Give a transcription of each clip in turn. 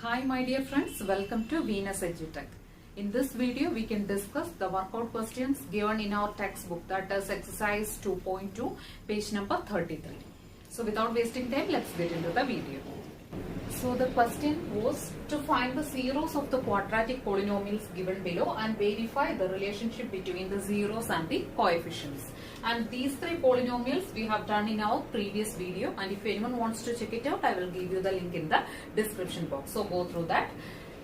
Hi my dear friends, welcome to Venus EduTech. In this video we can discuss the workout questions given in our textbook, that is exercise 2.2 page number 33. So without wasting time, let's get into the video. So the question was to find the zeros of the quadratic polynomials given below and verify the relationship between the zeros and the coefficients. And these three polynomials we have done in our previous video, and if anyone wants to check it out, I will give you the link in the description box. So go through that.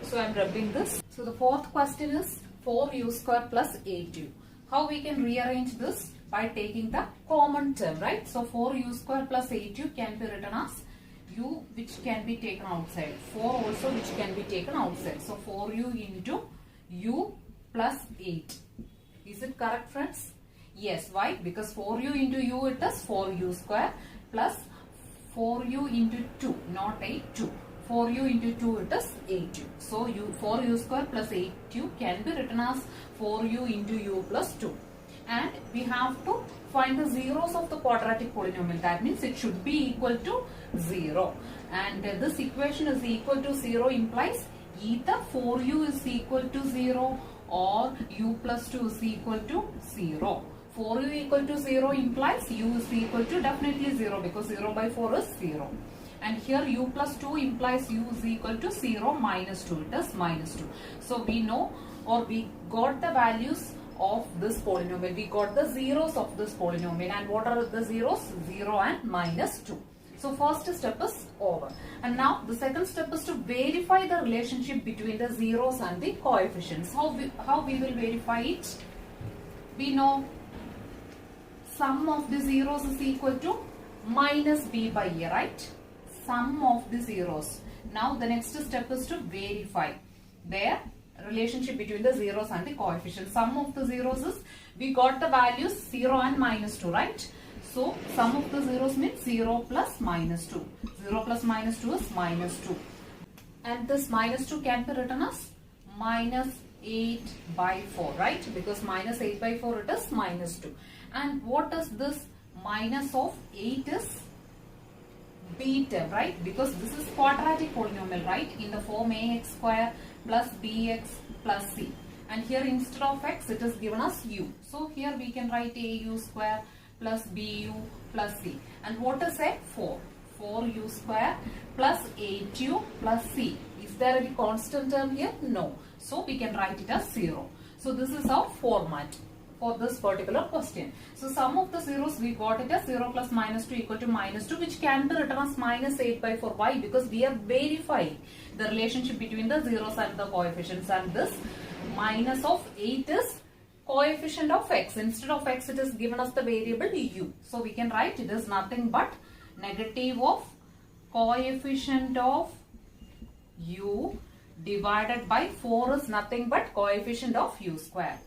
So I am rubbing this. So the fourth question is 4u square plus 8u. How we can rearrange this? By taking the common term, right? So 4u square plus 8u can be written as u which can be taken outside, 4 also which can be taken outside. So 4u into u plus 8. Is it correct, friends? Yes. Why? Because 4u into u it is 4u square plus 4u into 2, not 8, 2. 4u into 2 it is 8u. So 4u square plus 8u can be written as 4u into u plus 2. And we have to find the zeros of the quadratic polynomial. That means it should be equal to 0. And this equation is equal to 0 implies either 4u is equal to 0 or u plus 2 is equal to 0. 4u equal to 0 implies u is equal to definitely 0, because 0 by 4 is 0. And here u plus 2 implies u is equal to 0 minus 2. It is minus 2. So we know, or we got the values of this polynomial. We got the zeros of this polynomial. And what are the zeros? 0 and minus 2. So first step is over. And now the second step is to verify the relationship between the zeros and the coefficients. How we will verify it? We know sum of the zeros is equal to minus b by a, right? Sum of the zeros. Now the next step is to verify their relationship between the zeros and the coefficients. Sum of the zeros is, we got the values 0 and minus 2, right? So sum of the zeros means 0 plus minus 2. 0 plus minus 2 is minus 2. And this minus 2 can be written as minus 8 by 4, right? Because minus 8 by 4 it is minus 2. And what is this minus of 8 is? B term, right? Because this is quadratic polynomial, right? In the form ax square plus bx plus c. And here instead of x it is given as u. So here we can write au square plus bu plus c. And what is a 4? 4u square plus 8u plus c. Is there any constant term here? No. So we can write it as 0. So this is our format for this particular question. So sum of the zeros, we got it as 0 plus minus 2 equal to minus 2, which can be written as minus 8 by 4. Why? Because we are verifying the relationship between the zeros and the coefficients, and this minus of 8 is coefficient of x. Instead of x it is given as the variable u. So we can write it is nothing but negative of coefficient of u divided by 4 is nothing but coefficient of u square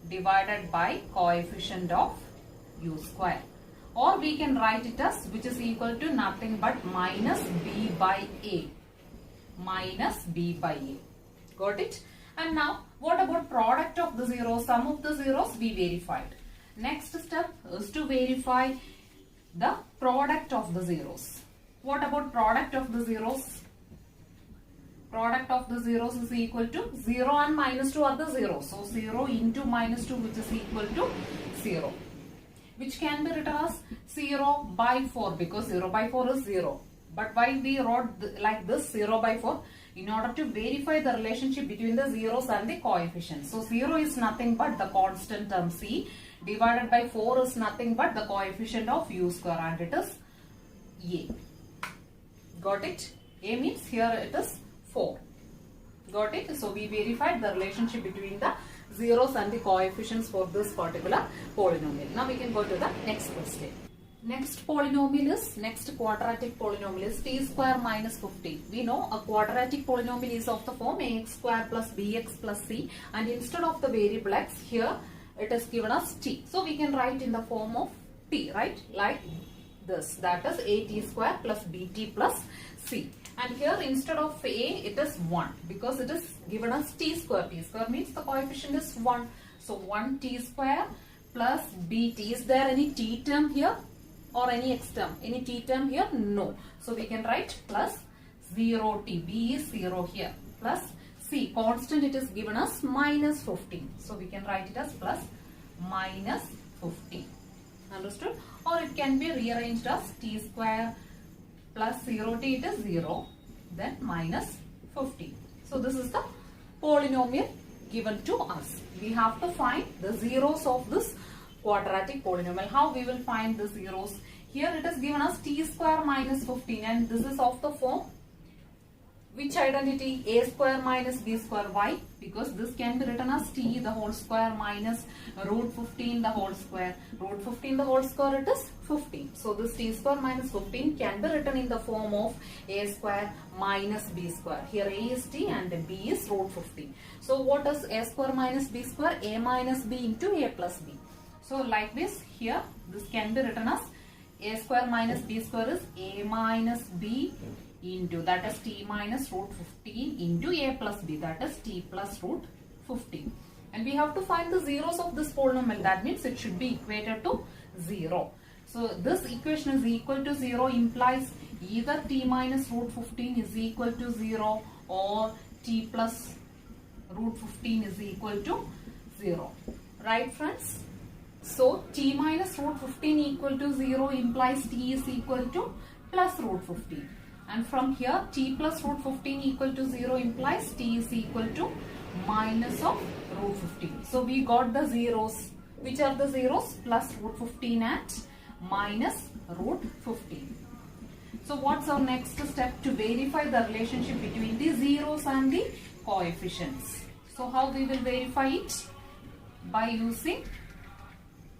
divided by coefficient of u square. Or we can write it as, which is equal to nothing but minus b by a. Minus b by a. Got it? And now what about product of the zeros? Sum of the zeros we verified. Next step is to verify the product of the zeros. What about product of the zeros? Product of the zeros is equal to 0 and minus 2 are the zeros. So 0 into minus 2, which is equal to 0. Which can be written as 0 by 4, because 0 by 4 is 0. But why we wrote like this 0 by 4? In order to verify the relationship between the zeros and the coefficients. So 0 is nothing but the constant term c divided by 4 is nothing but the coefficient of u square, and it is a. Got it? A means here it is 4. Got it? So we verified the relationship between the zeros and the coefficients for this particular polynomial. Now we can go to the next question. Next polynomial is, next quadratic polynomial is t square minus 15. We know a quadratic polynomial is of the form ax square plus bx plus c, and instead of the variable x, here it is given as t. So we can write in the form of t, right? Like this, that is at square plus bt plus c. And here instead of a it is 1, because it is given as t square. T square means the coefficient is 1. So 1 t square plus bt. Is there any t term here or any x term? Any t term here? No. So we can write plus 0t. B is 0 here. Plus C, constant it is given as minus 15. So we can write it as plus minus 15. Understood? Or it can be rearranged as t square plus 0t, it is 0. Then minus 15. So this is the polynomial given to us. We have to find the zeros of this quadratic polynomial. How we will find the zeros? Here it is given as t square minus 15, and this is of the form which identity? A square minus b square. Why? Because this can be written as t the whole square minus root 15 the whole square. Root 15 the whole square, it is 15. So this t square minus 15 can be written in the form of a square minus b square. Here a is t and b is root 15. So what is a square minus b square? A minus b into a plus b. So like this, here this can be written as a square minus b square is a minus b into, that is t minus root 15 into a plus b, that is t plus root 15. And we have to find the zeros of this polynomial. That means it should be equated to 0. So this equation is equal to 0 implies either t minus root 15 is equal to 0 or t plus root 15 is equal to 0. Right, friends? So t minus root 15 equal to 0 implies t is equal to plus root 15. And from here t plus root 15 equal to 0 implies t is equal to minus of root 15. So we got the zeros. Which are the zeros? Plus root 15 and minus root 15. So what's our next step to verify the relationship between the zeros and the coefficients? So how we will verify it? By using,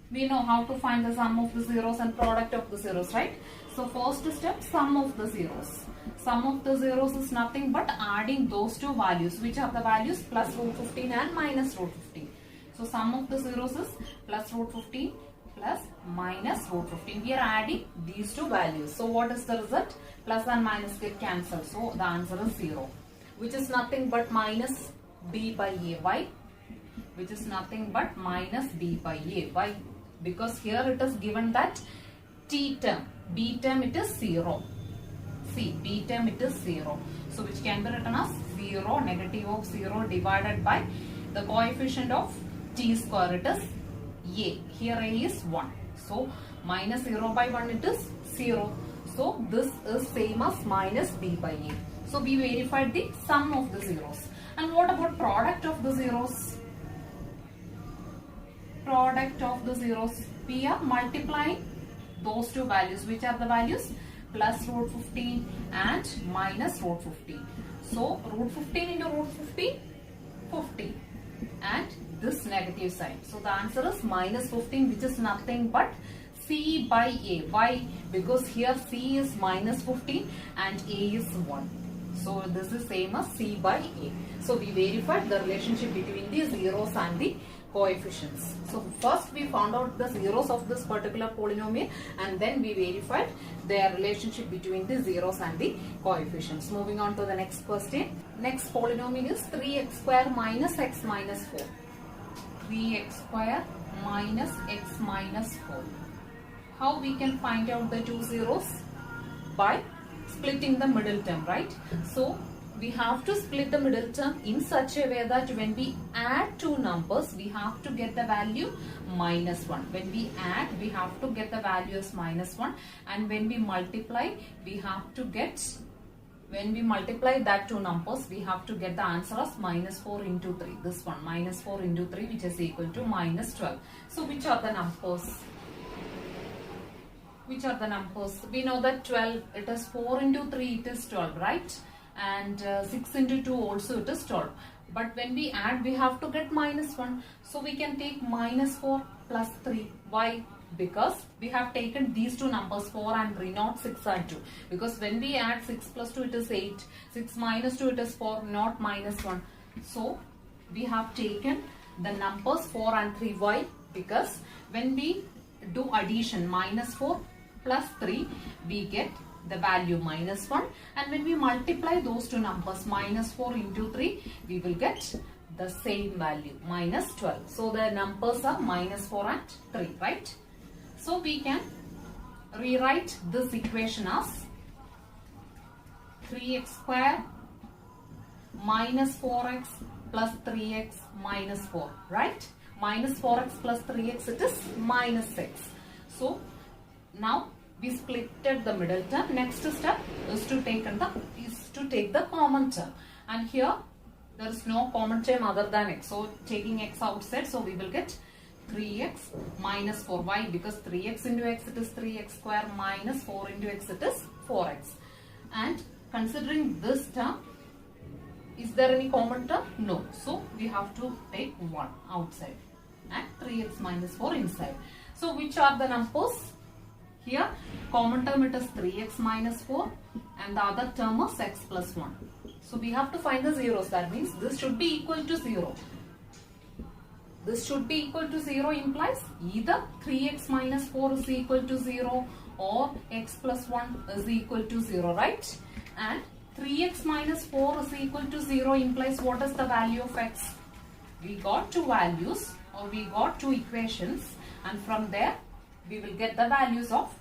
we know how to find the sum of the zeros and product of the zeros, right? So first step, sum of the zeros. Sum of the zeros is nothing but adding those two values. Which are the values? Plus root 15 and minus root 15. So sum of the zeros is plus root 15 plus minus root 15. We are adding these two values. So what is the result? Plus and minus get cancelled. So the answer is 0. Which is nothing but minus b by a. Why? Which is nothing but minus b by a. Why? Because here it is given that t term, b term it is 0. See, b term it is 0. So which can be written as 0, negative of 0 divided by the coefficient of t square, it is a. Here a is 1. So minus 0 by 1 it is 0. So this is same as minus b by a. So we verified the sum of the zeros. And what about product of the zeros? Product of the zeros. We are multiplying those two values. Which are the values? Plus root 15 and minus root 15. So root 15 into root 15, 50. And this negative sign. So the answer is minus 15, which is nothing but c by a. Why? Because here c is minus 15 and a is 1. So this is same as c by a. So we verified the relationship between the zeros and the coefficients. So first we found out the zeros of this particular polynomial, and then we verified their relationship between the zeros and the coefficients. Moving on to the next question. Next polynomial is 3x square minus x minus 4. 3x square minus x minus 4. How we can find out the two zeros? By splitting the middle term, right? So we have to split the middle term in such a way that when we add two numbers, we have to get the value minus 1. When we add, we have to get the value as minus 1. And when we multiply, we have to get, when we multiply that two numbers, we have to get the answer as minus 4 into 3. This one, minus 4 into 3, which is equal to minus 12. So which are the numbers? Which are the numbers? We know that 12, it is 4 into 3, it is 12, right? And 6 into 2 also it is 12. But when we add, we have to get minus 1. So we can take minus 4 plus 3. Why? Because we have taken these two numbers 4 and 3, not 6 and 2. Because when we add 6 plus 2 it is 8. 6 minus 2 it is 4, not minus 1. So we have taken the numbers 4 and 3. Why? Because when we do addition, minus 4 plus 3, we get the value minus 1, and when we multiply those two numbers, minus 4 into 3, we will get the same value, minus 12. So the numbers are minus 4 and 3, right? So we can rewrite this equation as 3x square minus 4x plus 3x minus 4, right? Minus 4x plus 3x, it is minus x. So now we splitted the middle term. Next step is to take the common term, and here there is no common term other than x. So taking x outside, so we will get 3x minus 4. Why? Because 3x into x, it is 3x square, minus 4 into x, it is 4x. And considering this term, is there any common term? No. So we have to take 1 outside and 3x minus 4 inside. So which are the numbers? Here common term, it is 3x minus 4, and the other term is x plus 1. So we have to find the zeros. That means this should be equal to 0. This should be equal to 0 implies either 3x minus 4 is equal to 0 or x plus 1 is equal to 0, right? And 3x minus 4 is equal to 0 implies what is the value of x? We got two values, or we got two equations, and from there we will get the values of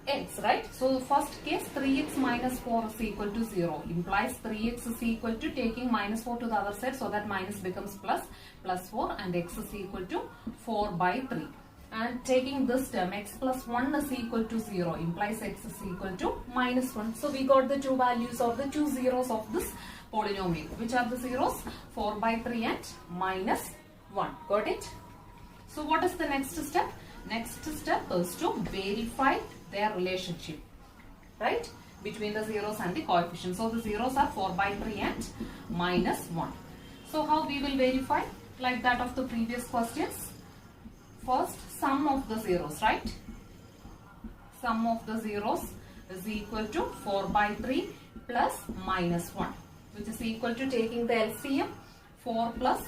x, right? So first case, 3x minus 4 is equal to 0 implies 3x is equal to taking minus 4 to the other side, so that minus becomes plus 4, and x is equal to 4 by 3. And taking this term, x plus 1 is equal to 0 implies x is equal to minus 1. So we got the two values or the two zeros of this polynomial. Which are the zeros? 4 by 3 and minus 1. Got it? So what is the next step? Next step is to verify their relationship, right, between the zeros and the coefficients. So the zeros are 4 by 3 and minus 1. So how we will verify? Like that of the previous questions. First, sum of the zeros, right? Sum of the zeros is equal to 4 by 3 plus minus 1, which is equal to taking the LCM 4 plus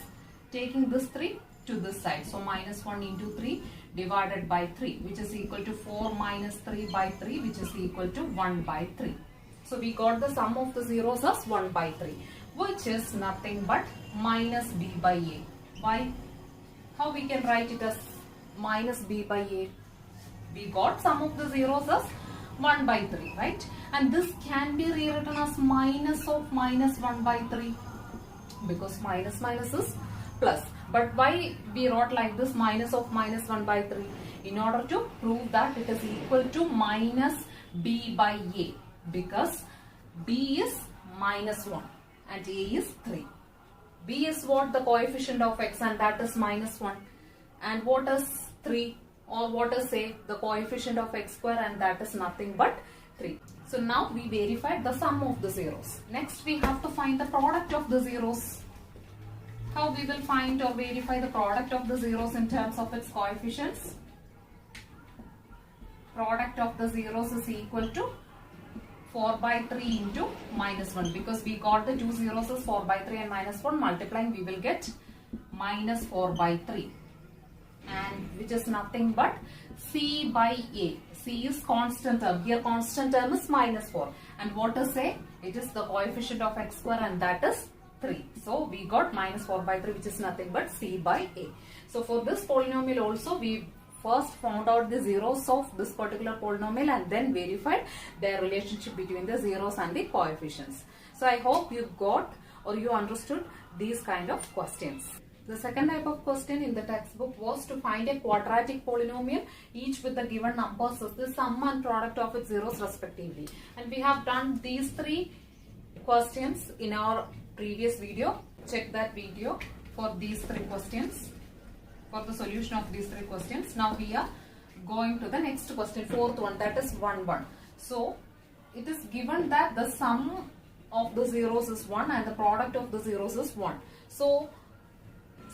taking this 3 to this side. So minus 1 into 3 divided by 3, which is equal to 4 minus 3 by 3, which is equal to 1 by 3. So we got the sum of the zeros as 1 by 3, which is nothing but minus b by a. Why? How we can write it as minus b by a? We got sum of the zeros as 1 by 3, right? And this can be rewritten as minus of minus 1 by 3, because minus minus is plus. But why we wrote like this, minus of minus 1 by 3? In order to prove that it is equal to minus b by a, because b is minus 1 and a is 3. B is what? The coefficient of x, and that is minus 1. And what is 3? Or what is a? The coefficient of x square, and that is nothing but 3. So now we verified the sum of the zeros. Next we have to find the product of the zeros. How we will find or verify the product of the zeros in terms of its coefficients? Product of the zeros is equal to 4 by 3 into minus 1, because we got the two zeros as 4 by 3 and minus 1, multiplying we will get minus 4 by 3, and which is nothing but c by a. C is constant term. Here constant term is minus 4. And what is a? It is the coefficient of x square, and that is 3. So we got minus 4 by 3, which is nothing but c by a. So for this polynomial also, we first found out the zeros of this particular polynomial and then verified their relationship between the zeros and the coefficients. So I hope you got or you understood these kind of questions. The second type of question in the textbook was to find a quadratic polynomial, each with the given numbers as the sum and product of its zeros respectively. And we have done these three questions in our previous video. Check that video for these three questions, for the solution of these three questions. Now we are going to the next question, fourth one, that is 1, 1. So it is given that the sum of the zeros is 1 and the product of the zeros is 1. So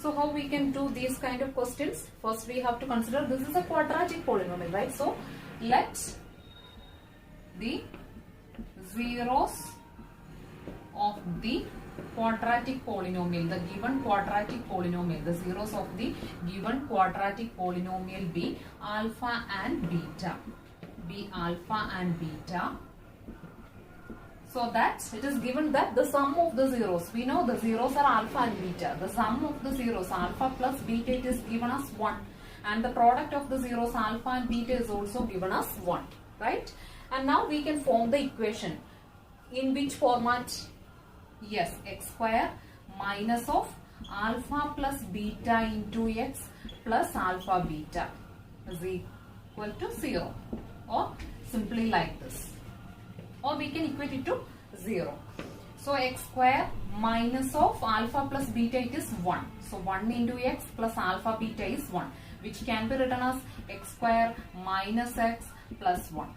how we can do these kind of questions? First we have to consider this is a quadratic polynomial, right? So let the zeros of the quadratic polynomial, the given quadratic polynomial, the zeros of the given quadratic polynomial be alpha and beta. Be alpha and beta. So that it is given that the sum of the zeros, we know the zeros are alpha and beta. The sum of the zeros, alpha plus beta, it is given as 1. And the product of the zeros, alpha and beta, is also given as 1. Right? And now we can form the equation. in which format? Yes, x square minus of alpha plus beta into x plus alpha beta is equal to 0, or simply like this, or we can equate it to 0. So x square minus of alpha plus beta, it is 1. So 1 into x plus alpha beta is 1, which can be written as x square minus x plus 1.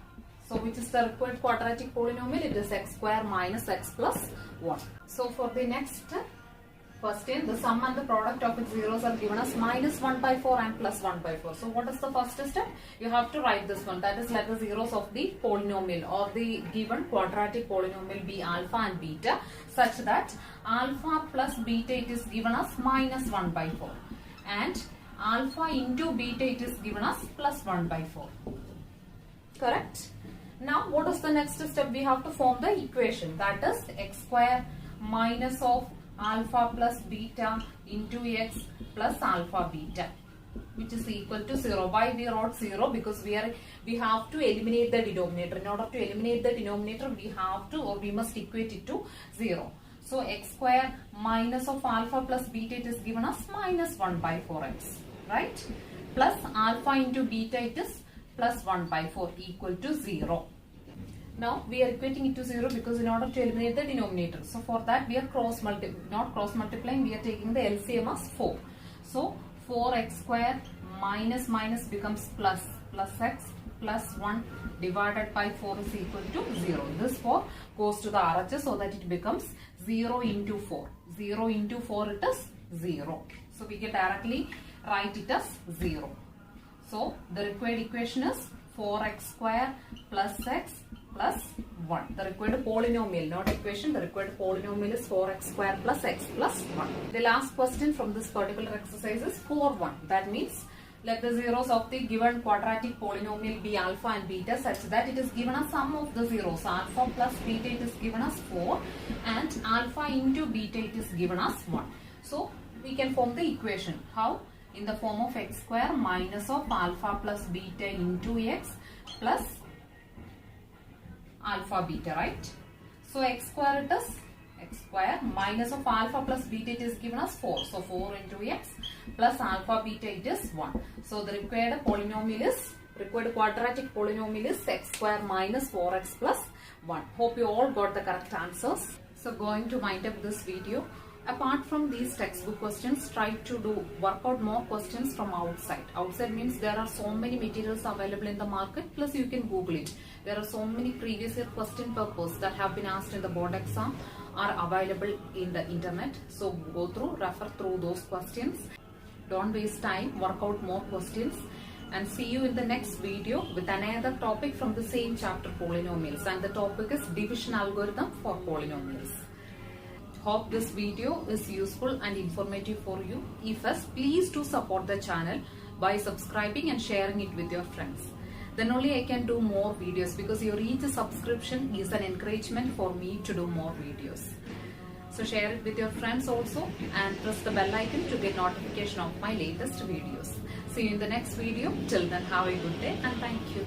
So which is the required quadratic polynomial? It is x square minus x plus 1. So for the next question, the sum and the product of its zeros are given as minus 1 by 4 and plus 1 by 4. So what is the first step? You have to write this one, that is, let the zeros of the polynomial or the given quadratic polynomial be alpha and beta, such that alpha plus beta, it is given as minus 1 by 4, and alpha into beta, it is given as plus 1 by 4. Correct? Now what is the next step? We have to form the equation, that is x square minus of alpha plus beta into x plus alpha beta, which is equal to 0. Why we wrote 0? Because we have to eliminate the denominator. In order to eliminate the denominator, we have to, or we must equate it to 0. So x square minus of alpha plus beta, it is given as minus 1 by 4x, right? Plus alpha into beta, it is plus 1 by 4 equal to 0. Now we are equating it to 0 because in order to eliminate the denominator. So for that we are not cross multiplying, we are taking the LCM as 4. So 4x square minus minus becomes plus x plus 1 divided by 4 is equal to 0. This 4 goes to the RHS so that it becomes 0 into 4. 0 into 4, it is 0. So we can directly write it as 0. So the required equation is 4x square plus x plus 1. The required polynomial, not equation, the required polynomial is 4x square plus x plus 1. The last question from this particular exercise is 4, 1. That means let the zeros of the given quadratic polynomial be alpha and beta, such that it is given as sum of the zeros. Alpha plus beta, it is given as 4, and alpha into beta, it is given as 1. So we can form the equation. How? In the form of x square minus of alpha plus beta into x plus alpha beta, right? So x square, it is x square minus of alpha plus beta, it is given as 4. So 4 into x plus alpha beta, it is 1. So the required quadratic polynomial is x square minus 4x plus 1. Hope you all got the correct answers. So going to wind up this video. Apart from these textbook questions, try to work out more questions from outside. Outside means there are so many materials available in the market, plus you can Google it. There are so many previous year question papers that have been asked in the board exam are available in the internet. So go through, refer through those questions. Don't waste time, work out more questions, and see you in the next video with another topic from the same chapter, polynomials, and the topic is division algorithm for polynomials. Hope this video is useful and informative for you. If yes, please do support the channel by subscribing and sharing it with your friends. Then only I can do more videos, because your each subscription is an encouragement for me to do more videos. So share it with your friends also, and press the bell icon to get notification of my latest videos. See you in the next video. Till then, have a good day and thank you.